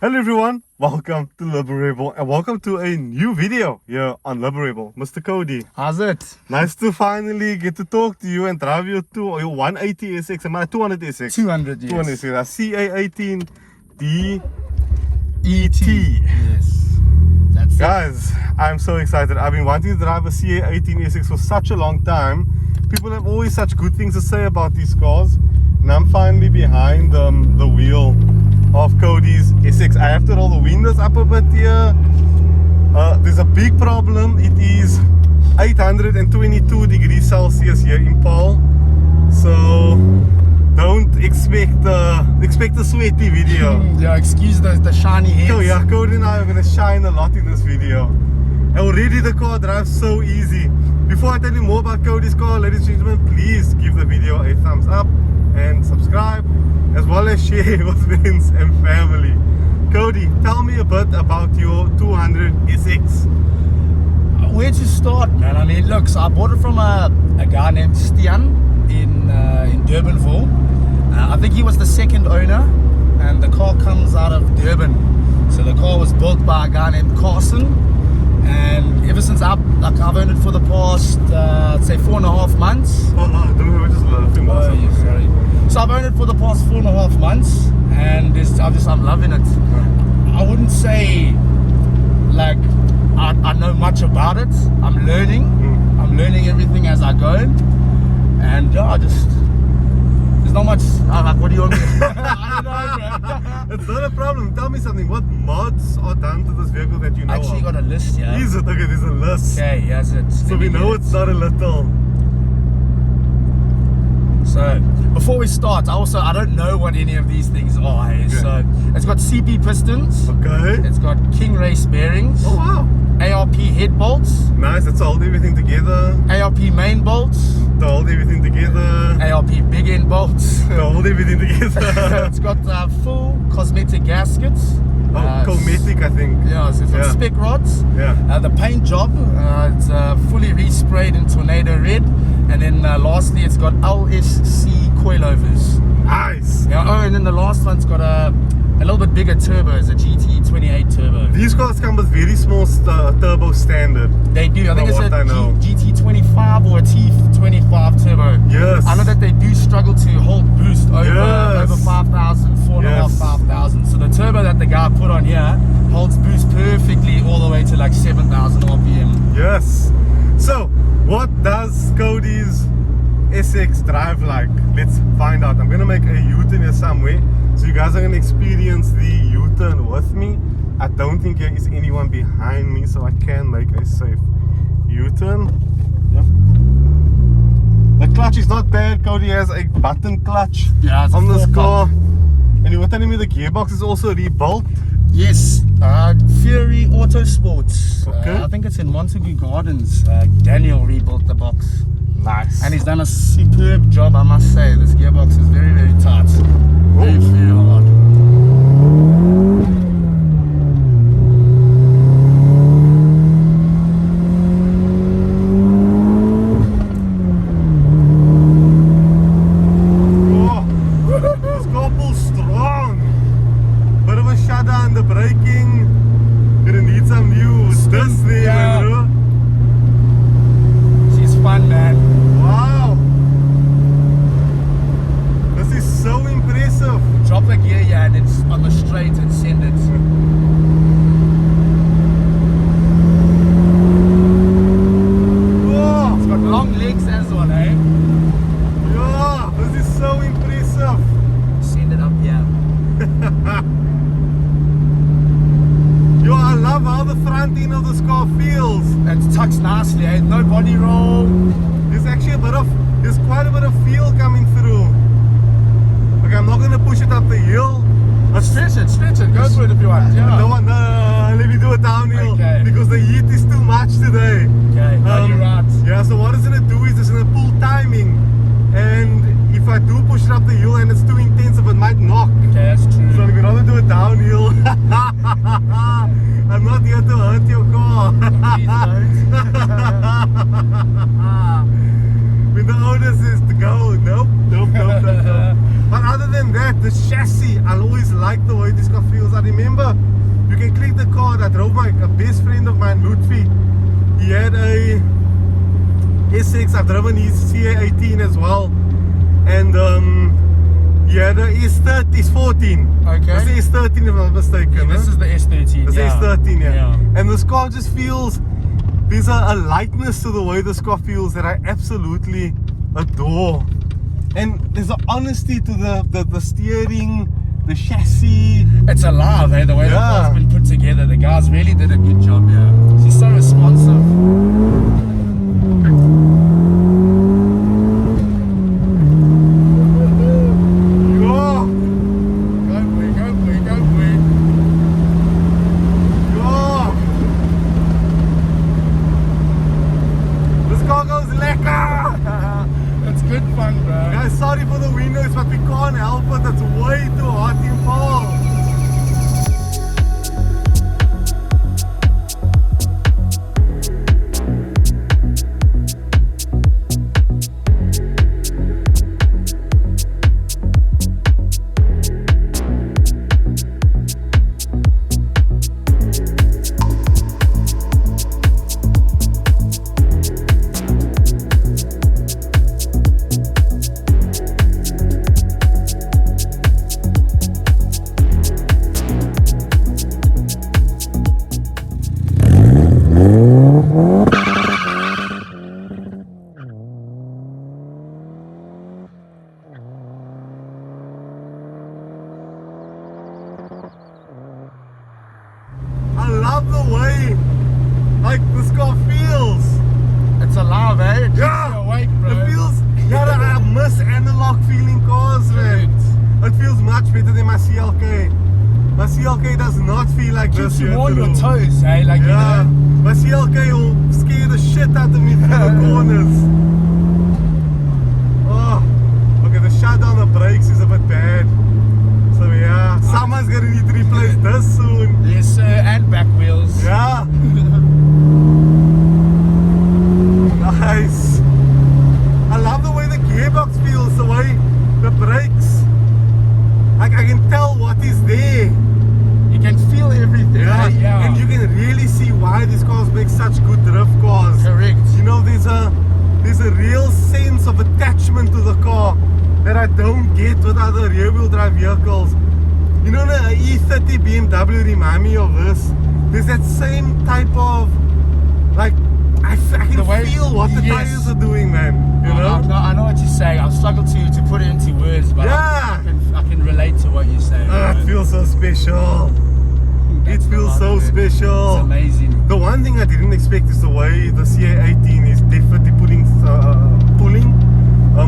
Hello everyone, welcome to Liberebil and welcome to a new video here on Liberebil. Mr. Cody, how's it? Nice to finally get to talk to you and drive your 180Sx and my 200Sx. 200, yes. 200Sx, CA18 DET. Yes. That's Guys, I'm so excited. I've been wanting to drive a CA18Sx for such a long time. People have always such good things to say about these cars, and I'm finally behind the wheel of Cody's SX. I have to roll the windows up a bit here. There's a big problem. It is 822 degrees Celsius here in Paul, so don't expect a sweaty video. Yeah, excuse the shiny heads. So yeah, Cody and I are gonna shine a lot in this video. And already the car drives so easy. Before I tell you more about Cody's car, ladies and gentlemen, please give the video a thumbs up and subscribe, as well as share with friends and family. Cody, tell me a bit about your 200Sx. Where to start, man? I mean, look, so I bought it from a guy named Stian in Durbanville. I think he was the second owner, and the car comes out of Durban. So the car was built by a guy named Carson, and ever since I've owned it for the past, I'd say 4.5 months. Oh no, don't worry, just laughing. Oh, yeah, sorry. So I've owned it for the past 4.5 months, and I'm loving it. I wouldn't say like I know much about it. I'm learning. I'm learning everything as I go, and yeah, there's not much. What do you want me to I don't know, bro. It's not a problem. Tell me something. What mods are done to this vehicle that you know? I actually got a list here. Is it? Okay, there's a list. Okay, yes, it's. So we know it's not a little. So before we start, I don't know what any of these things are. Okay. So it's got CP pistons. Okay. It's got King Race bearings. Oh wow. ARP head bolts. Nice. That's to hold everything together. ARP main bolts. To hold everything together. ARP big end bolts. To hold everything together. It's got full cosmetic gaskets. Cosmetic, I think. Yeah, so it's got spec rods. Yeah. The paint job, it's fully resprayed in tornado red, and then lastly, it's got LSC coilovers. Nice. Yeah. Oh, and then the last one's got a little bit bigger turbo. It's a GT28 turbo. These cars come with very small turbo standard. They do. I think it's a GT25 or a T25 turbo. Yes. I know that they do struggle to hold boost over 5,000, 4.5, 5,000. So the turbo that the guy put on here holds boost perfectly all the way to like 7,000 RPM. Yes. So, what does Cody's SX drive like? Let's find out. I'm gonna make a U-turn here somewhere, so you guys are gonna experience the U-turn with me. I don't think there is anyone behind me, so I can make a safe U-turn. Yep. The clutch is not bad. Cody has a button clutch on this car. And you were telling me the gearbox is also rebuilt? Yes, Fury Auto Sports. Okay. I think it's in Montague Gardens. Daniel rebuilt the box. Nice. And he's done a superb job, I must say. This gearbox is very, very tight. Very, very hard. how the front end of this car feels. It tucks nicely, eh? No body roll. There's actually there's quite a bit of feel coming through. Okay, I'm not gonna push it up the hill. Stretch it, go for it if you want. Yeah. No, let me do it downhill. Okay. Because the heat is too much today. Okay, you're right. Yeah, so what it's gonna do is it's gonna pull timing. And if I do push it up the hill and it's too intensive, it might knock. Okay, that's true. So we'd rather do it downhill. I'm not here to hurt your car. Please don't. When the owner says to go, nope. But other than that, the chassis, I always like the way this car feels. I remember, you can click the car. I drove a best friend of mine, Lutfi. He had a SX. I've driven his CA18 as well. And he had a S14. Okay. This is S13 if I'm not mistaken. Yeah, this is the S13. This yeah. S13, yeah. Yeah. And this car just feels, there's a lightness to the way this car feels that I absolutely adore. And there's an honesty to the steering, the chassis. It's alive, eh? The way the Yeah. car's been put together. The guys really did a good job, yeah. She's so responsive. Good fun, bro. Guys, sorry for the windows, but we can't help it. It's way too hot in fall. Like this car feels. It's alive, eh? It keeps Yeah. you awake, bro. It feels. Yeah, I miss analog feeling cars, man. It feels much better than my CLK. My CLK does not feel like Keeps this. you here on your through. toes, eh? Like, Yeah. you know. My CLK will scare the shit out of me through the corners. Oh, okay. The shut on the brakes is a bit bad. So yeah, someone's gonna need to replace this soon. Yes, sir. And back wheels. Yeah. Nice. I love the way the gearbox feels, the way the brakes. Like I can tell what is there. You can feel everything. Yeah. Eh? Yeah. And you can really see why these cars make such good drift cars. Correct. You know, there's a real sense of attachment to the car that I don't get with other rear-wheel drive vehicles. You know, the E30 BMW remind me of this. There's that same type of, like, I can The way- feel what the yes. tires are doing, man. You know? I know what you're saying. I've struggled to put it into words, but Yeah. I can relate to what you're saying. It feels so special. That's It the feels heart so of it. special. It's amazing. The one thing I didn't expect is the way the CA18 is definitely pulling.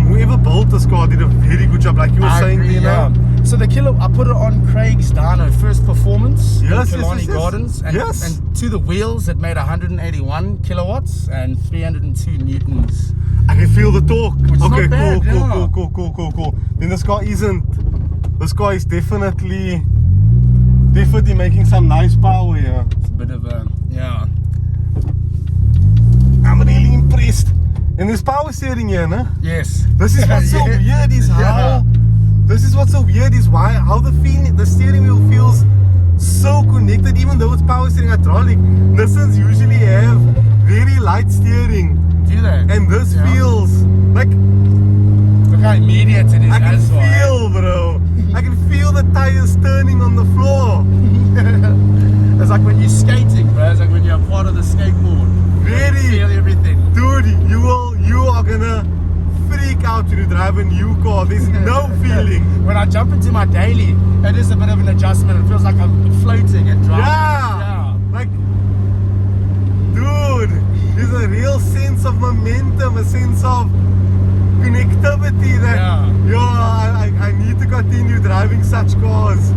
Whoever built this car did a very good job, like you were I saying, agree, you know. yeah. So the kilo, I put it on Craig's dyno, first performance Yes, in yes, Killarney yes, yes. Gardens, and, Yes. and to the wheels it made 181 kilowatts and 302 newtons. I can feel the torque. Which is Okay, not bad, yeah. cool. Then this car isn't. This car is definitely making some nice power here. It's a bit of a, yeah. I'm really impressed. And there's power steering here, no? Yes. This is what's so Yeah. weird is how. Yeah. This is what's so weird is why how the steering wheel feels so connected, even though it's power steering hydraulic. Nissans usually have very light steering, Do they? and this Yeah. feels like Look how immediate it is I can as well. feel, bro. I can feel the tires turning on the floor. It's like when you're skating, bro. It's like when you're part of the skateboard. Very. You feel everything. Dude, you are gonna freak out when you drive a new car. There's no feeling. When I jump into my daily, it is a bit of an adjustment. It feels like I'm floating and driving. Yeah. Like freedom, a sense of connectivity that I need to continue driving such cars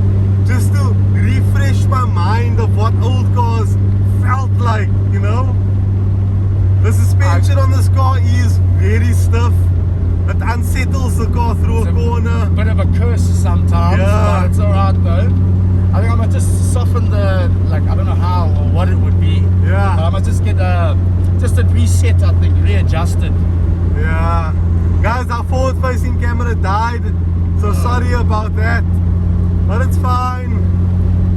just to refresh my mind of what old cars felt like, you know. The suspension on this car is very stiff. It unsettles the car through a corner. Bit of a curse sometimes, but it's alright though. I think I might just soften the, like, I don't know how or what it would be. Yeah. I might just get just a reset, I think, readjusted. Yeah. Guys, our forward facing camera died, so sorry about that. But it's fine.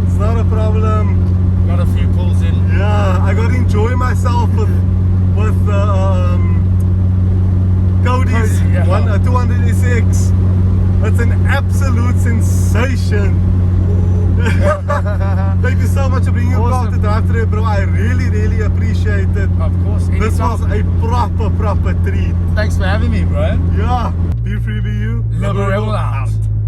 It's not a problem. Got a few pulls in. Yeah, I got to enjoy myself with Cody's 200Sx. It's an absolute sensation. Thank you so much for bringing your car to drive today, bro. I really appreciate it. Of course. Anytime. This was a proper treat. Thanks for having me, bro. Yeah. Be free, be you. Liberebil out.